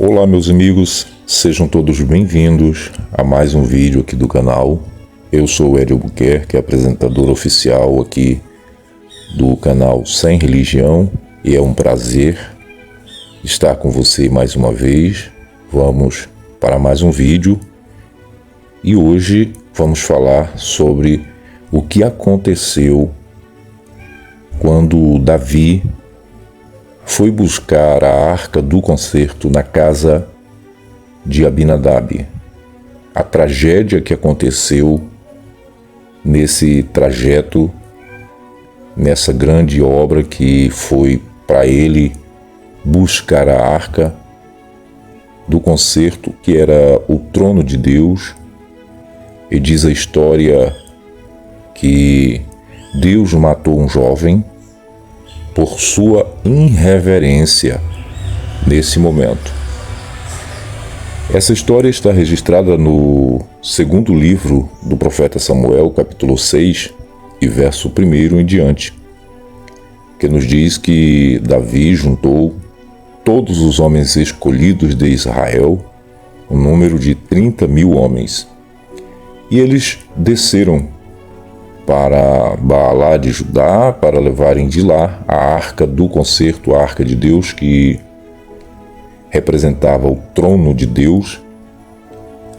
Olá meus amigos, sejam todos bem-vindos a mais um vídeo aqui do canal. Eu sou o Hélio Albuquerque, apresentador oficial aqui do canal Sem Religião, e é um prazer estar com você mais uma vez. Vamos para mais um vídeo e hoje vamos falar sobre o que aconteceu quando Davi foi buscar a arca do concerto na casa de Abinadab. A tragédia que aconteceu nesse trajeto, nessa grande obra que foi para ele buscar a arca do concerto, que era o trono de Deus. E diz a história que Deus matou um jovem por sua irreverência nesse momento. Essa história está registrada no segundo livro do profeta Samuel, capítulo 6, e verso 1 em diante, que nos diz que Davi juntou todos os homens escolhidos de Israel, um número de 30.000 homens, e eles desceram para Baalá de Judá, para levarem de lá a arca do concerto, a arca de Deus, que representava o trono de Deus,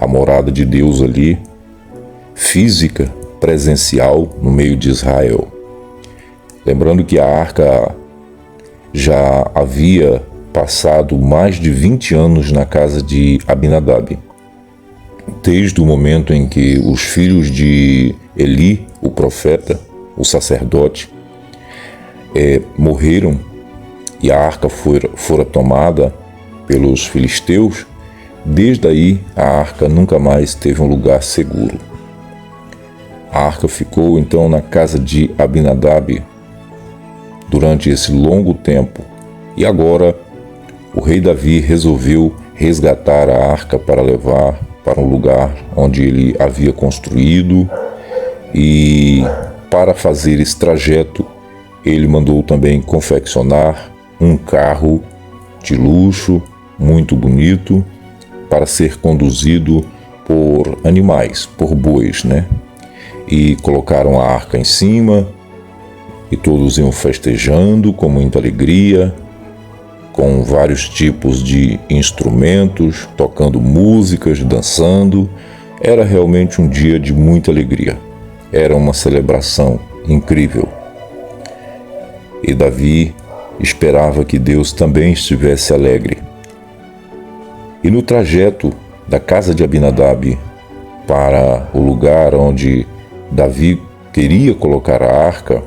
a morada de Deus ali, física, presencial, no meio de Israel. Lembrando que a arca já havia passado mais de 20 anos na casa de Abinadab, desde o momento em que os filhos de Eli, o profeta, o sacerdote, morreram e a arca fora tomada pelos filisteus. Desde aí a arca nunca mais teve um lugar seguro. A arca ficou então na casa de Abinadab durante esse longo tempo, e agora o rei Davi resolveu resgatar a arca para levar para um lugar onde ele havia construído. E para fazer esse trajeto, ele mandou também confeccionar um carro de luxo, muito bonito, para ser conduzido por animais, por bois, E colocaram a arca em cima, e todos iam festejando com muita alegria, com vários tipos de instrumentos, tocando músicas, dançando. Era realmente um dia de muita alegria. Era uma celebração incrível. E Davi esperava que Deus também estivesse alegre. E no trajeto da casa de Abinadab para o lugar onde Davi queria colocar a arca,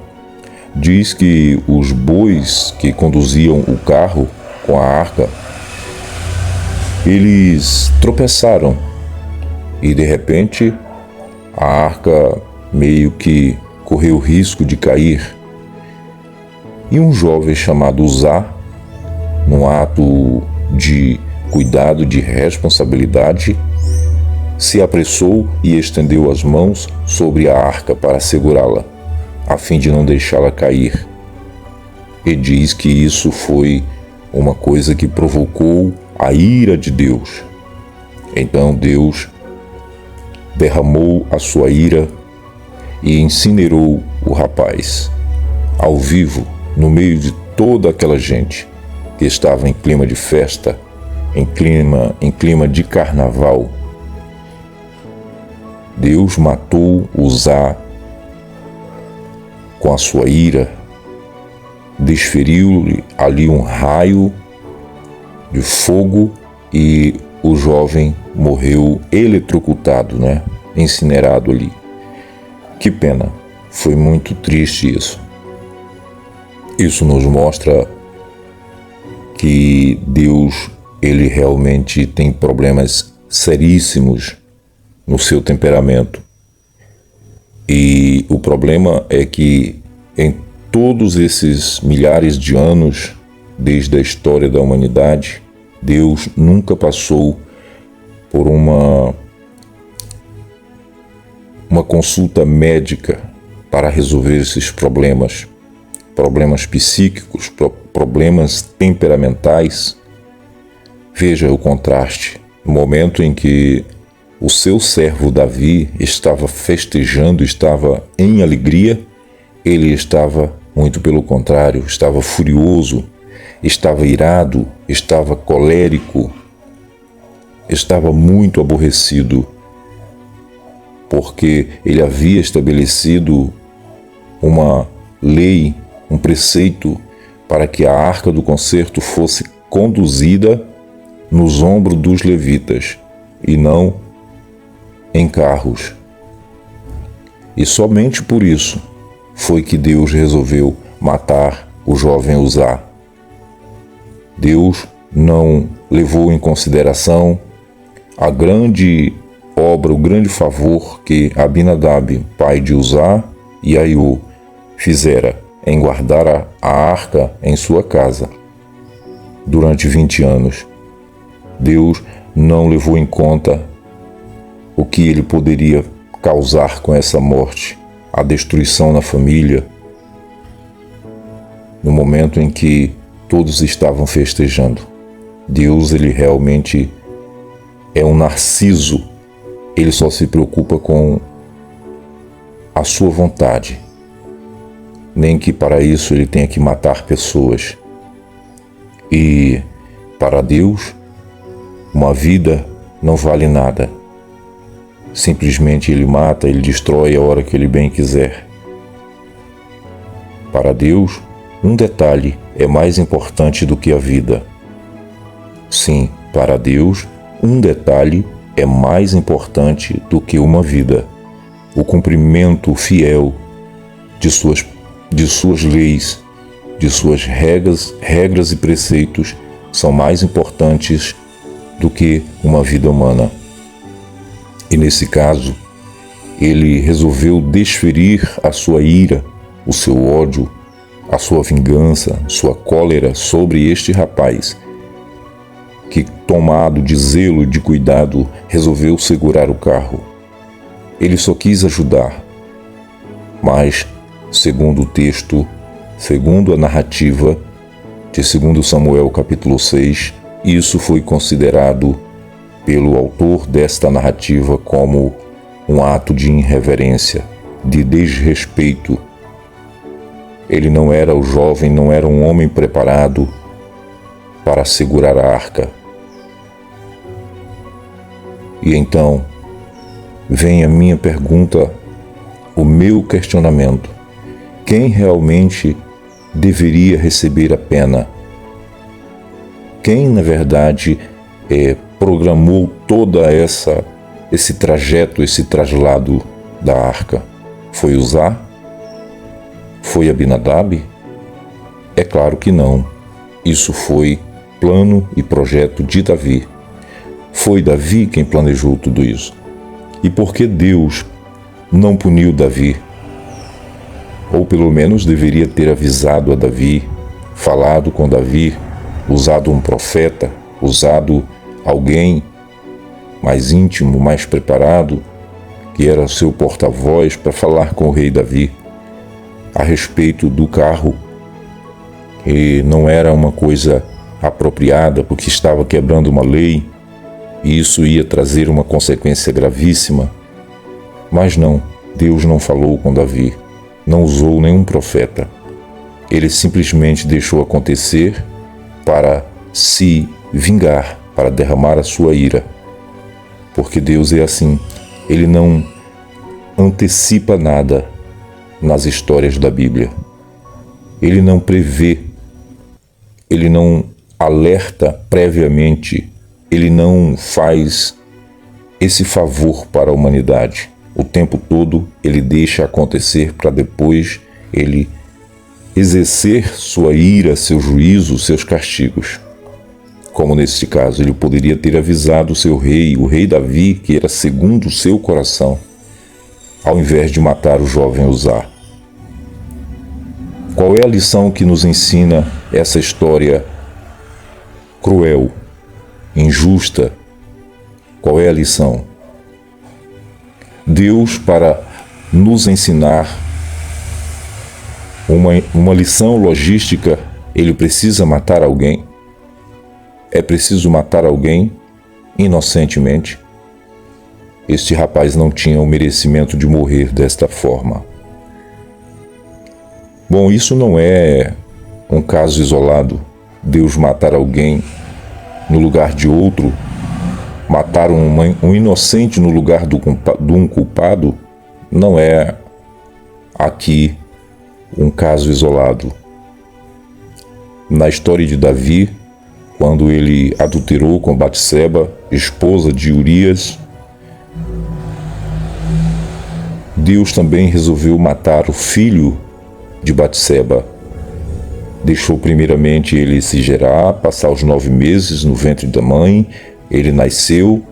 diz que os bois que conduziam o carro com a arca, eles tropeçaram e de repente a arca meio que correu o risco de cair. E um jovem chamado Uzá, num ato de cuidado, de responsabilidade, se apressou e estendeu as mãos sobre a arca para segurá-la, a fim de não deixá-la cair. E diz que isso foi uma coisa que provocou a ira de Deus. Então Deus derramou a sua ira e incinerou o rapaz, ao vivo, no meio de toda aquela gente que estava em clima de festa, em clima de carnaval. Deus matou Uzá com a sua ira, desferiu-lhe ali um raio de fogo e o jovem morreu eletrocutado, incinerado ali. Que pena, foi muito triste isso. Isso nos mostra que Deus, ele realmente tem problemas seríssimos no seu temperamento. E o problema é que em todos esses milhares de anos, desde a história da humanidade, Deus nunca passou por uma consulta médica para resolver esses problemas psíquicos, problemas temperamentais, Veja o contraste. No momento em que o seu servo Davi estava festejando, estava em alegria, ele estava, muito pelo contrário, estava furioso, estava irado, estava colérico, estava muito aborrecido, porque ele havia estabelecido uma lei, um preceito para que a arca do concerto fosse conduzida nos ombros dos levitas e não em carros. E somente por isso foi que Deus resolveu matar o jovem Uzá. Deus não levou em consideração a grande obra, o grande favor que Abinadab, pai de Uzá, e Aiú fizera em guardar a arca em sua casa durante 20 anos. Deus não levou em conta o que ele poderia causar com essa morte, a destruição na família, no momento em que todos estavam festejando. Deus, ele realmente é um narciso, ele só se preocupa com a sua vontade, nem que para isso ele tenha que matar pessoas. E para Deus, uma vida não vale nada. Simplesmente ele mata, ele destrói a hora que ele bem quiser. Para Deus, um detalhe é mais importante do que a vida. Sim, para Deus, um detalhe é mais importante do que uma vida. O cumprimento fiel de suas leis, de suas regras e preceitos são mais importantes do que uma vida humana. E nesse caso, ele resolveu desferir a sua ira, o seu ódio, a sua vingança, sua cólera sobre este rapaz, que, tomado de zelo e de cuidado, resolveu segurar o carro. Ele só quis ajudar, mas, segundo o texto, segundo a narrativa de 2 Samuel capítulo 6, isso foi considerado pelo autor desta narrativa como um ato de irreverência, de desrespeito. Ele não era o jovem, não era um homem preparado para segurar a arca. E então, vem a minha pergunta, o meu questionamento. Quem realmente deveria receber a pena? Quem, na verdade, programou toda esse trajeto, esse traslado da arca? Foi Uzá? Foi Abinadab? É claro que não. Isso foi plano e projeto de Davi. Foi Davi quem planejou tudo isso. E por que Deus não puniu Davi? Ou pelo menos deveria ter avisado a Davi, falado com Davi, usado um profeta, usado alguém mais íntimo, mais preparado, que era seu porta-voz para falar com o rei Davi a respeito do carro, que não era uma coisa apropriada, porque estava quebrando uma lei, e isso ia trazer uma consequência gravíssima. Mas não, Deus não falou com Davi, não usou nenhum profeta. Ele simplesmente deixou acontecer para se vingar, para derramar a sua ira. Porque Deus é assim, ele não antecipa nada nas histórias da Bíblia. Ele não prevê, ele não alerta previamente, ele não faz esse favor para a humanidade. O tempo todo ele deixa acontecer para depois ele exercer sua ira, seu juízo, seus castigos. Como neste caso, ele poderia ter avisado o seu rei, o rei Davi, que era segundo o seu coração, ao invés de matar o jovem Uzá. Qual é a lição que nos ensina essa história cruel, injusta? Qual é a lição? Deus, para nos ensinar uma lição logística, ele precisa matar alguém? é preciso matar alguém inocentemente. Este rapaz não tinha o merecimento de morrer desta forma. Bom, isso não é um caso isolado. Deus matar alguém no lugar de outro, matar um inocente no lugar de um culpado, não é aqui um caso isolado. Na história de Davi, quando ele adulterou com Batseba, esposa de Urias, Deus também resolveu matar o filho de Batseba. Deixou primeiramente ele se gerar, passar os 9 meses no ventre da mãe, ele nasceu,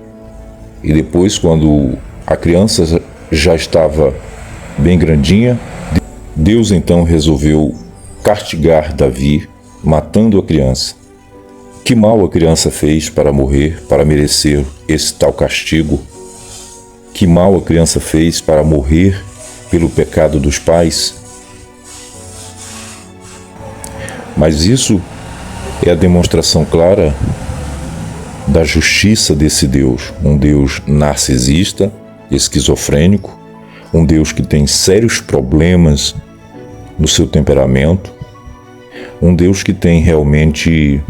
e depois, quando a criança já estava bem grandinha, Deus então resolveu castigar Davi, matando a criança. Que mal a criança fez para morrer, para merecer esse tal castigo? Que mal a criança fez para morrer pelo pecado dos pais? Mas isso é a demonstração clara da justiça desse Deus, um Deus narcisista, esquizofrênico, um Deus que tem sérios problemas no seu temperamento, um Deus que tem realmente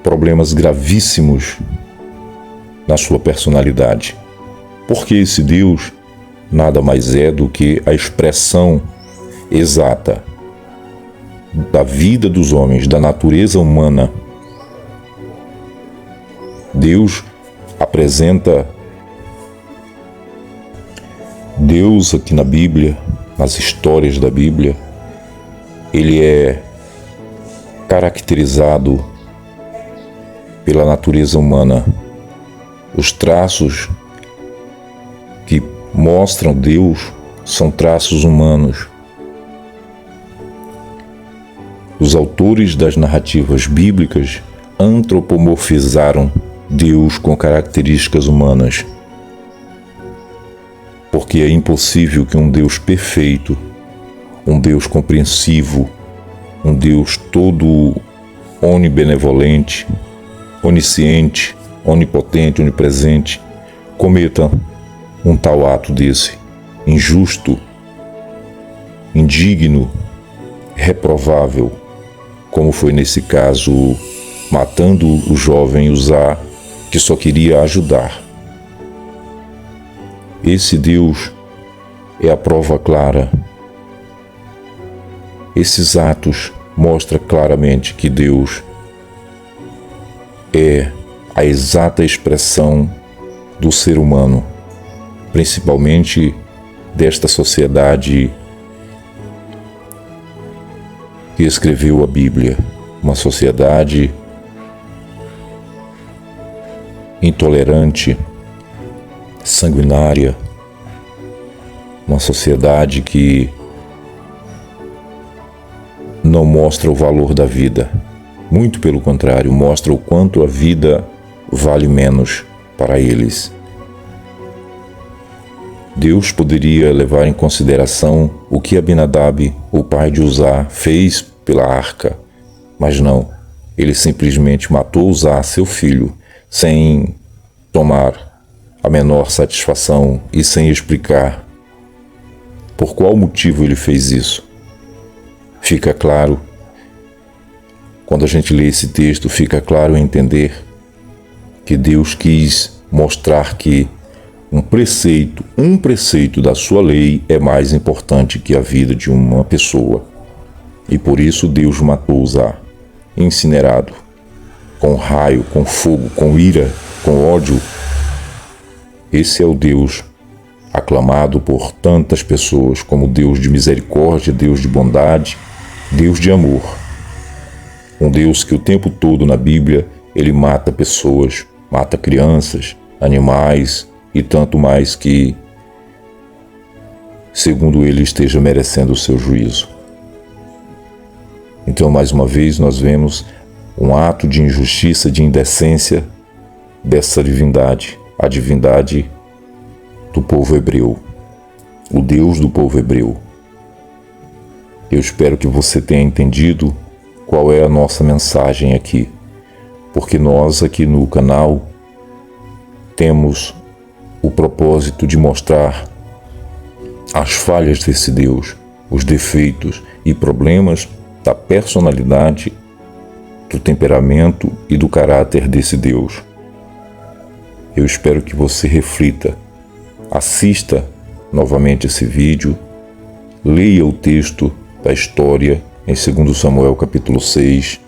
problemas gravíssimos na sua personalidade. Porque esse Deus nada mais é do que a expressão exata da vida dos homens, da natureza humana. Deus apresenta Deus aqui na Bíblia, nas histórias da Bíblia, ele é caracterizado pela natureza humana. Os traços que mostram Deus são traços humanos. Os autores das narrativas bíblicas antropomorfizaram Deus com características humanas, porque é impossível que um Deus perfeito, um Deus compreensivo, um Deus todo onibenevolente, onisciente, onipotente, onipresente, cometa um tal ato desse, injusto, indigno, reprovável, como foi nesse caso, matando o jovem Uzá, que só queria ajudar. Esse Deus é a prova clara. Esses atos mostram claramente que Deus é a exata expressão do ser humano, principalmente desta sociedade que escreveu a Bíblia, uma sociedade intolerante, sanguinária, uma sociedade que não mostra o valor da vida, muito pelo contrário, mostra o quanto a vida vale menos para eles. Deus poderia levar em consideração o que Abinadab, o pai de Uzá, fez pela arca, mas não, ele simplesmente matou Uzá, seu filho, sem tomar a menor satisfação e sem explicar por qual motivo ele fez isso. Fica claro, quando a gente lê esse texto, fica claro entender que Deus quis mostrar que um preceito da sua lei é mais importante que a vida de uma pessoa. E por isso Deus matou Uzá, incinerado, com raio, com fogo, com ira, com ódio. Esse é o Deus aclamado por tantas pessoas como Deus de misericórdia, Deus de bondade, Deus de amor. Um Deus que o tempo todo na Bíblia ele mata pessoas, mata crianças, animais e tanto mais que, segundo ele, esteja merecendo o seu juízo. Então, mais uma vez, nós vemos um ato de injustiça, de indecência dessa divindade, a divindade do povo hebreu, o Deus do povo hebreu. Eu espero que você tenha entendido qual é a nossa mensagem aqui. porque nós aqui no canal temos o propósito de mostrar as falhas desse Deus, os defeitos e problemas da personalidade, do temperamento e do caráter desse Deus. Eu espero que você reflita, assista novamente esse vídeo, leia o texto da história em 2 Samuel capítulo 6,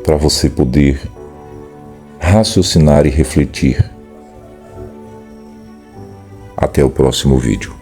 para você poder raciocinar e refletir. Até o próximo vídeo.